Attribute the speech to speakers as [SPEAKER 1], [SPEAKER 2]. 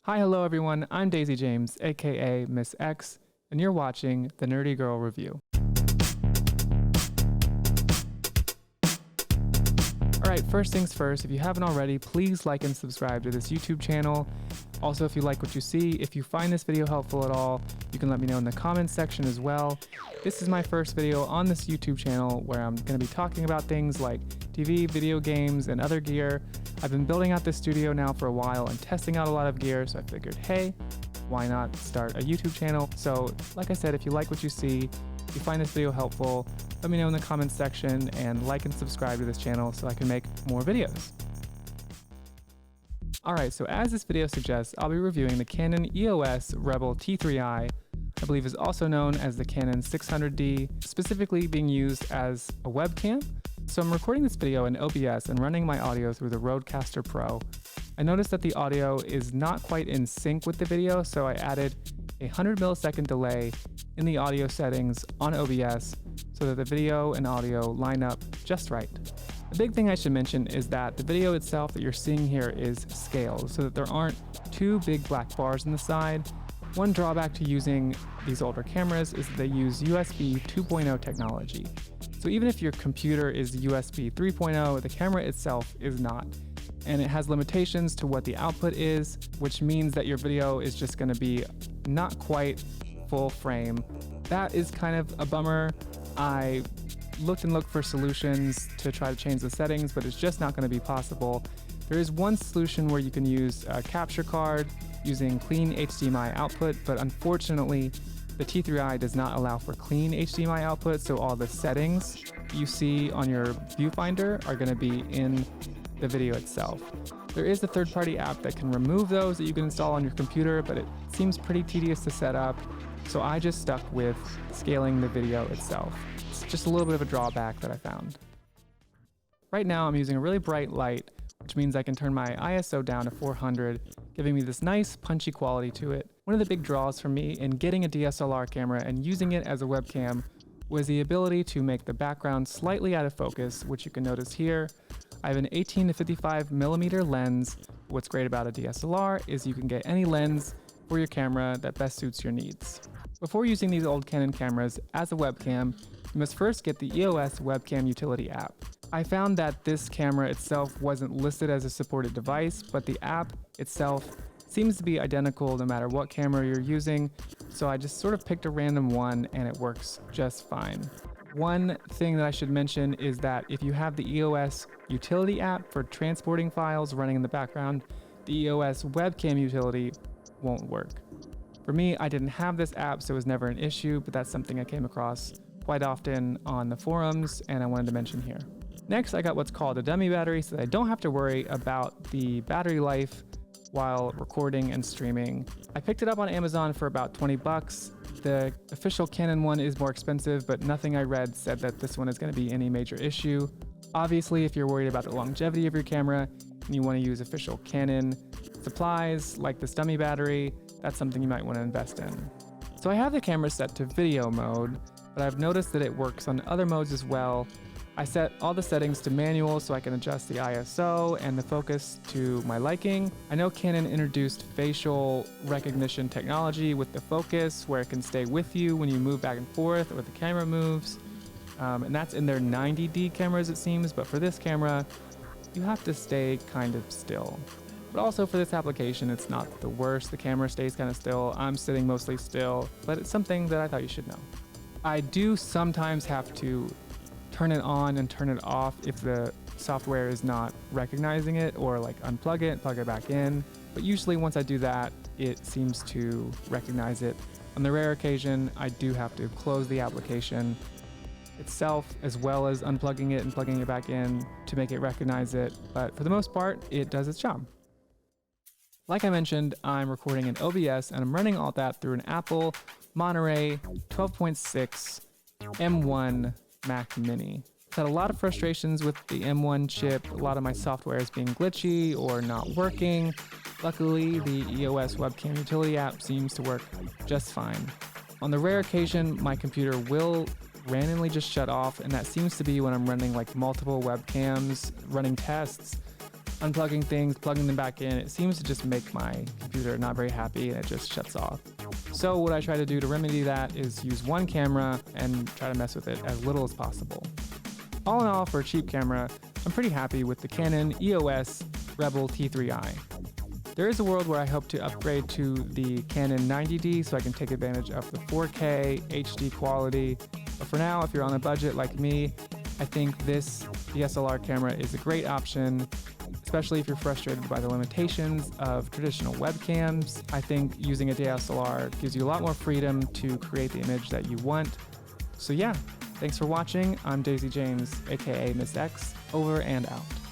[SPEAKER 1] Hi, hello everyone, I'm Daisy James, aka Miss X, and you're watching the Nerdy Girl Review. Alright, first things first, if you haven't already, please like and subscribe to this YouTube channel. Also, if you like what you see, if you find this video helpful at all, you can let me know in the comments section as well. This is my first video on this YouTube channel where I'm going to be talking about things like TV, video games, and other gear. I've been building out this studio now for a while and testing out a lot of gear, so I figured, hey, why not start a YouTube channel? So, like I said, if you like what you see, if you find this video helpful, let me know in the comments section and like and subscribe to this channel so I can make more videos. Alright, so as this video suggests, I'll be reviewing the Canon EOS Rebel T3i, I believe is also known as the Canon 600D, specifically being used as a webcam. So I'm recording this video in OBS and running my audio through the Rodecaster Pro. I noticed that the audio is not quite in sync with the video, so I added a 100 millisecond delay in the audio settings on OBS so that the video and audio line up just right. The big thing I should mention is that the video itself that you're seeing here is scaled so that there aren't two big black bars on the side. One drawback to using these older cameras is that they use USB 2.0 technology. So even if your computer is USB 3.0, the camera itself is not. And it has limitations to what the output is, which means that your video is just going to be not quite full frame. That is kind of a bummer. I looked for solutions to try to change the settings, but it's just not going to be possible. There is one solution where you can use a capture card using clean HDMI output, but unfortunately, the T3i does not allow for clean HDMI output, so all the settings you see on your viewfinder are going to be in the video itself. There is a third-party app that can remove those that you can install on your computer, but it seems pretty tedious to set up, so I just stuck with scaling the video itself. It's just a little bit of a drawback that I found. Right now I'm using a really bright light, which means I can turn my ISO down to 400, giving me this nice punchy quality to it. One of the big draws for me in getting a DSLR camera and using it as a webcam was the ability to make the background slightly out of focus, which you can notice here. I have an 18 to 55 millimeter lens. What's great about a DSLR is you can get any lens for your camera that best suits your needs. Before using these old Canon cameras as a webcam, you must first get the EOS Webcam Utility App. I found that this camera itself wasn't listed as a supported device, but the app itself seems to be identical no matter what camera you're using, so I just sort of picked a random one and it works just fine. One thing that I should mention is that if you have the EOS Utility App for transporting files running in the background, the EOS Webcam Utility won't work. For me, I didn't have this app, so it was never an issue, but that's something I came across quite often on the forums and I wanted to mention here. Next, I got what's called a dummy battery so that I don't have to worry about the battery life while recording and streaming. I picked it up on Amazon for about 20 bucks. The official Canon one is more expensive, but nothing I read said that this one is going to be any major issue. Obviously, if you're worried about the longevity of your camera and you want to use official Canon supplies like this dummy battery, that's something you might want to invest in. So I have the camera set to video mode, but I've noticed that it works on other modes as well. I set all the settings to manual so I can adjust the ISO and the focus to my liking. I know Canon introduced facial recognition technology with the focus where it can stay with you when you move back and forth or the camera moves. And that's in their 90D cameras it seems, but for this camera, you have to stay kind of still. But also for this application, it's not the worst. The camera stays kind of still. I'm sitting mostly still, but it's something that I thought you should know. I do sometimes have to turn it on and turn it off if the software is not recognizing it, or like unplug it, plug it back in. But usually once I do that, it seems to recognize it. On the rare occasion, I do have to close the application itself as well as unplugging it and plugging it back in to make it recognize it. But for the most part, it does its job. Like I mentioned, I'm recording in OBS and I'm running all that through an Apple Monterey 12.6 M1 Mac Mini. I've had a lot of frustrations with the M1 chip. A lot of my software is being glitchy or not working. Luckily, the EOS Webcam Utility App seems to work just fine. On the rare occasion, my computer will randomly just shut off, and that seems to be when I'm running like multiple webcams, running tests. unplugging things, plugging them back in, it seems to just make my computer not very happy and it just shuts off. So what I try to do to remedy that is use one camera and try to mess with it as little as possible. All in all, for a cheap camera, I'm pretty happy with the Canon EOS Rebel T3i. There is a world where I hope to upgrade to the Canon 90D so I can take advantage of the 4K HD quality. But for now, if you're on a budget like me, I think this DSLR camera is a great option, especially if you're frustrated by the limitations of traditional webcams. I think using a DSLR gives you a lot more freedom to create the image that you want. So yeah, thanks for watching. I'm Daisy James, aka Miss X, over and out.